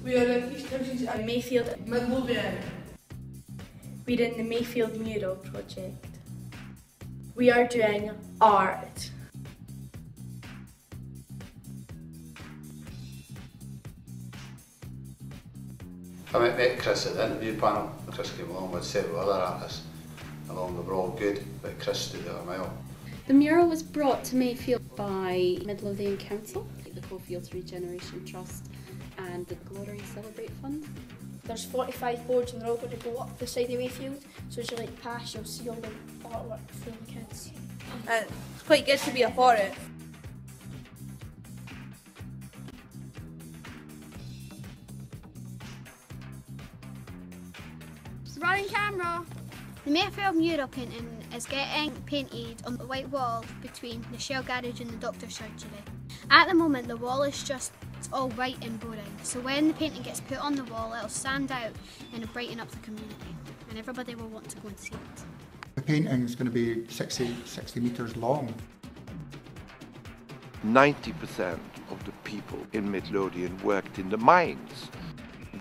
We are in East Counties and Mayfield. Midlothian. We're in the Mayfield Mural project. We are doing art. I met Chris at the interview panel. Chris came along with several other artists along. They were all good, but Chris stood out a mile. The mural was brought to Mayfield by Midlothian Council, the Coalfields Regeneration Trust and the Glory Celebrate Fund. There's 45 boards and they're all going to go up the side of Mayfield, so as you like pass you'll see all the artwork from the kids. It's quite good to be a part of it. Running camera! The Mayfield mural painting is getting painted on the white wall between the Shell Garage and the Doctor's Surgery. At the moment the wall is just all white and boring, so when the painting gets put on the wall it'll stand out and it'll brighten up the community and everybody will want to go and see it. The painting is going to be 60 metres long. 90% of the people in Midlothian worked in the mines.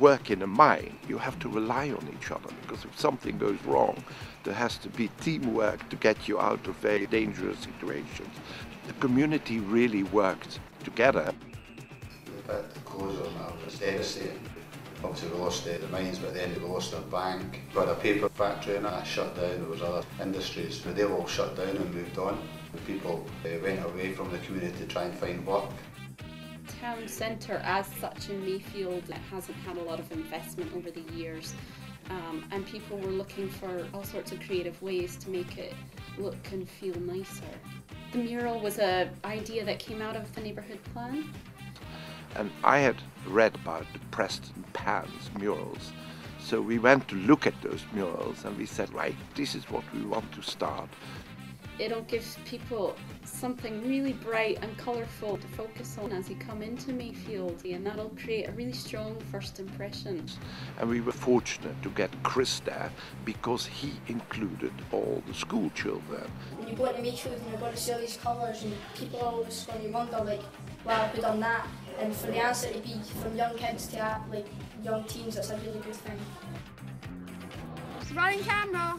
Work in a mine, you have to rely on each other, because if something goes wrong, there has to be teamwork to get you out of very dangerous situations. The community really worked together. The pit closure on that was devastating. Obviously we lost the mines, but then we lost our bank. We had a paper factory and that shut down. There was other industries, but they all shut down and moved on. The people went away from the community to try and find work. Town centre as such in Mayfield hasn't had a lot of investment over the years, and people were looking for all sorts of creative ways to make it look and feel nicer. The mural was an idea that came out of the neighbourhood plan. And I had read about the Preston Pans murals, so we went to look at those murals and we said, right, this is what we want to start. It'll give people something really bright and colourful to focus on as they come into Mayfield, and that'll create a really strong first impression. And we were fortunate to get Chris there because he included all the school children. When you go into Mayfield and you're going to see all these colours and people are always going to wonder like, wow, who done that? And for the answer to be from young kids to like young teens, that's a really good thing. Running camera!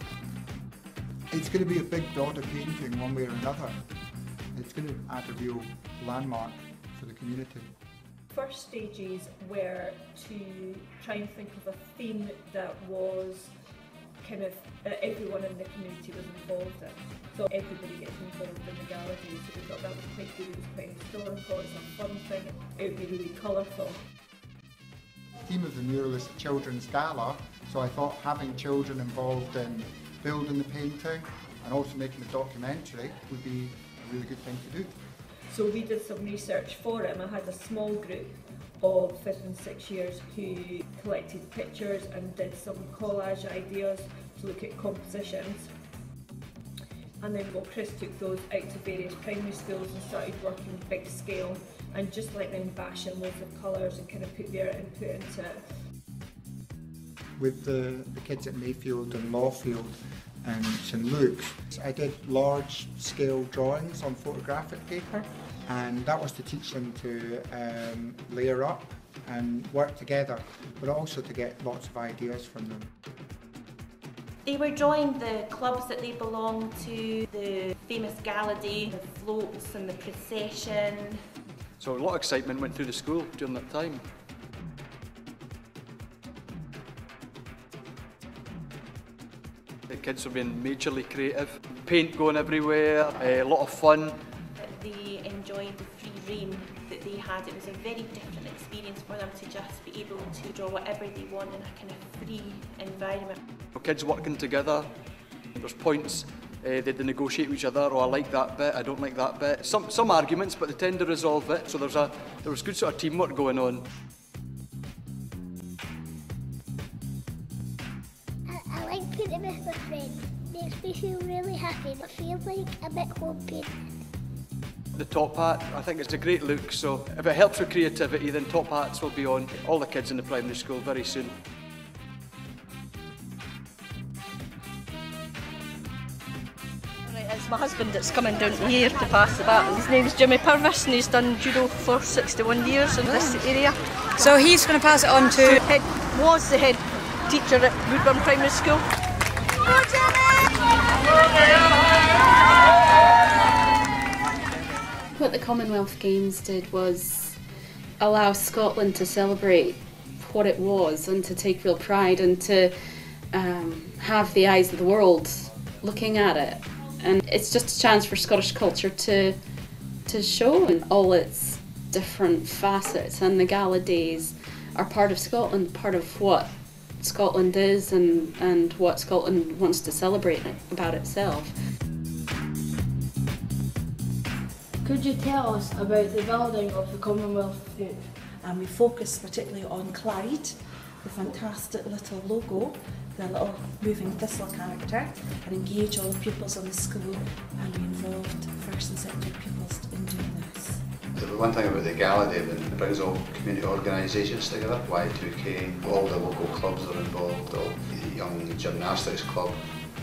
It's going to be a big broader painting one way or another. It's going to add a real landmark for the community. First stages were to try and think of a theme that was kind of everyone in the community was involved in. So everybody gets involved in the gallery, so we thought that was quite good, it was quite historical, it's a fun thing, it would be really colourful. The theme of the mural is Children's Gala, so I thought having children involved in building the painting and also making a documentary would be a really good thing to do. So we did some research for it and I had a small group of 5th and 6th years who collected pictures and did some collage ideas to look at compositions. And then Chris took those out to various primary schools and started working big scale and just like them bash in loads of colours and kind of put their input into it. With the kids at Mayfield and Lawfield and St Luke's, I did large scale drawings on photographic paper, and that was to teach them to layer up and work together, but also to get lots of ideas from them. They were drawing the clubs that they belong to, the famous gala day, the floats and the procession. So a lot of excitement went through the school during that time. The kids were being majorly creative, paint going everywhere, a lot of fun. They enjoyed the free rein that they had. It was a very different experience for them to just be able to draw whatever they want in a kind of free environment. Kids working together, there's points they negotiate with each other, oh I like that bit, I don't like that bit. Some arguments, but they tend to resolve it, so there was good sort of teamwork going on. I like painting with my friends. It makes me feel really happy. It feels like a bit home painting. The top hat, I think it's a great look, so if it helps with creativity, then top hats will be on all the kids in the primary school very soon. Right, as It's my husband that's coming down here to pass the baton. His name's Jimmy Purvis and he's done judo for 61 years in this area. So he's going to pass it on to... Was the head teacher at Woodburn Primary School. What the Commonwealth Games did was allow Scotland to celebrate what it was and to take real pride and to have the eyes of the world looking at it. And it's just a chance for Scottish culture to show in all its different facets, and the gala days are part of Scotland, part of what Scotland is and what Scotland wants to celebrate about itself. Could you tell us about the building of the Commonwealth Group? And we focus particularly on Clyde, the fantastic little logo, the little moving thistle character, and engage all the pupils in the school, and we involved first and second year pupils in doing this. The one thing about the gala day, it brings all community organisations together, Y2K, all the local clubs are involved, all the young gymnastics club,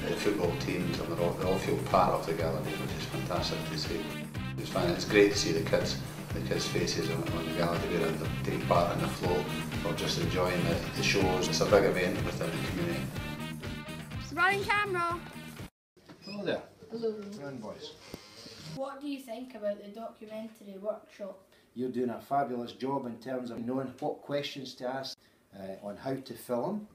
the football teams, and they all feel part of the gala day, which is fantastic to see. It's great to see the kids' faces on the gala day and they're taking part in the flow, or just enjoying the shows. It's a big event within the community. Running camera. Hello there. Hello. Run, boys. What do you think about the documentary workshop? You're doing a fabulous job in terms of knowing what questions to ask, on how to film,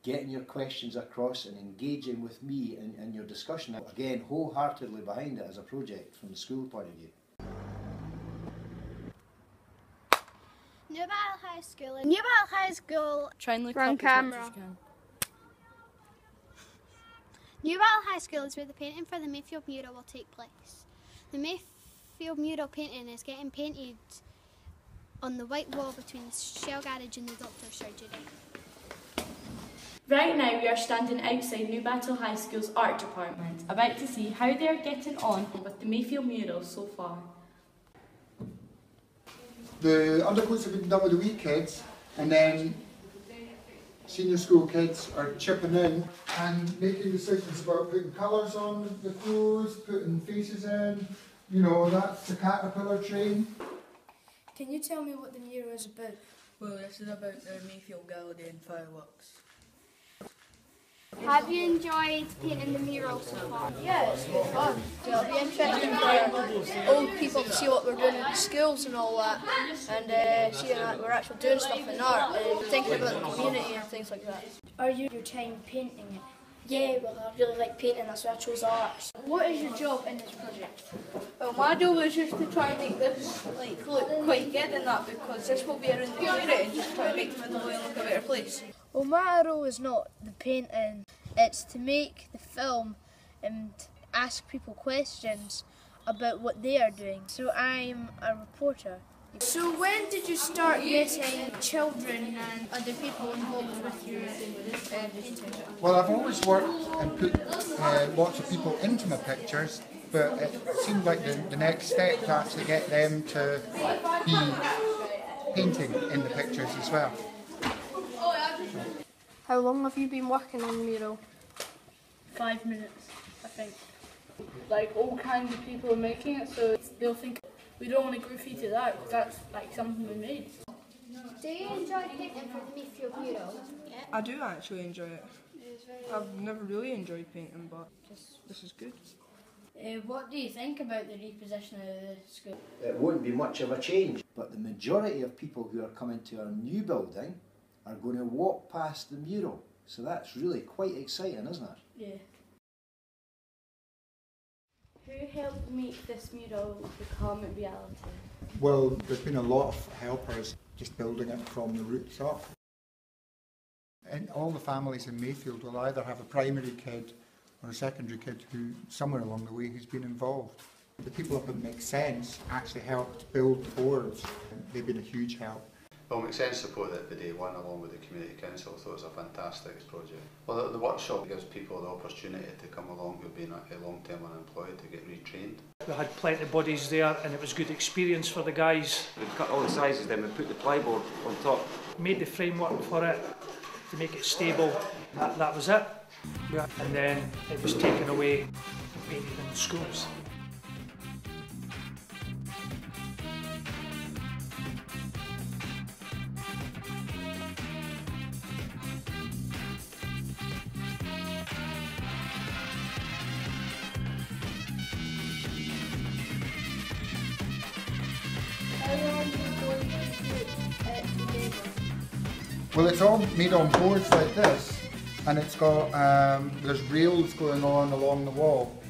getting your questions across and engaging with me in your discussion. Again, wholeheartedly behind it as a project from the school point of view. Newbattle High School. Newbattle High School. Try and look Run up as camera. much as you can. Newbattle High School is where the painting for the Mayfield Mural will take place. The Mayfield Mural painting is getting painted on the white wall between the shell garage and the doctor's surgery. Right now we are standing outside Newbattle High School's art department, about to see how they are getting on with the Mayfield mural so far. The undercoats have been done with the wee kids, and then senior school kids are chipping in and making decisions about putting colours on the clothes, putting faces in, you know, that's the caterpillar train. Can you tell me what the mural is about? Well, this is about the Mayfield Gala Day and fireworks. Have you enjoyed painting the mural so far? Yeah, it's good fun. It'll be interesting for old people to see what we're doing in the schools and all that, and seeing that we're actually doing stuff in art and thinking about the community and things like that. Are you your time painting it? Yeah, well, I really like painting, that's why I chose art. What is your job in this project? Well, my job is just to try and make this look quite good in that, because this will be around the community and just try and make the Midlands look a better place. Well, my role is not the painting, it's to make the film and ask people questions about what they are doing. So I'm a reporter. So when did you start getting children and other people involved with your painting? Well, I've always worked and put lots of people into my pictures, but it seemed like the next step to actually get them to be painting in the pictures as well. How long have you been working on the mural? 5 minutes, I think. Like all kinds of people are making it, so they'll think we don't want to graffiti that because that's like something we made. Do you enjoy painting for the Mayfield Mural? Yeah. I do actually enjoy it. I've never really enjoyed painting, but this is good. What do you think about the repositioning of the school? It won't be much of a change, but the majority of people who are coming to our new building are going to walk past the mural. So that's really quite exciting, isn't it? Yeah. Who helped make this mural become a reality? Well, there's been a lot of helpers just building it from the roots up. And all the families in Mayfield will either have a primary kid or a secondary kid who, somewhere along the way, who's been involved. The people up at Make Sense actually helped build the boards. They've been a huge help. Well, Make Sense supported the day one along with the Community Council, so it was a fantastic project. Well, the workshop gives people the opportunity to come along who've been long-term unemployed to get retrained. We had plenty of bodies there and it was a good experience for the guys. We cut all the sizes then, we put the plyboard on top. Made the framework for it to make it stable. That was it. And then it was taken away painted in schools. Well, it's all made on boards like this, and it's got there's rails going on along the wall.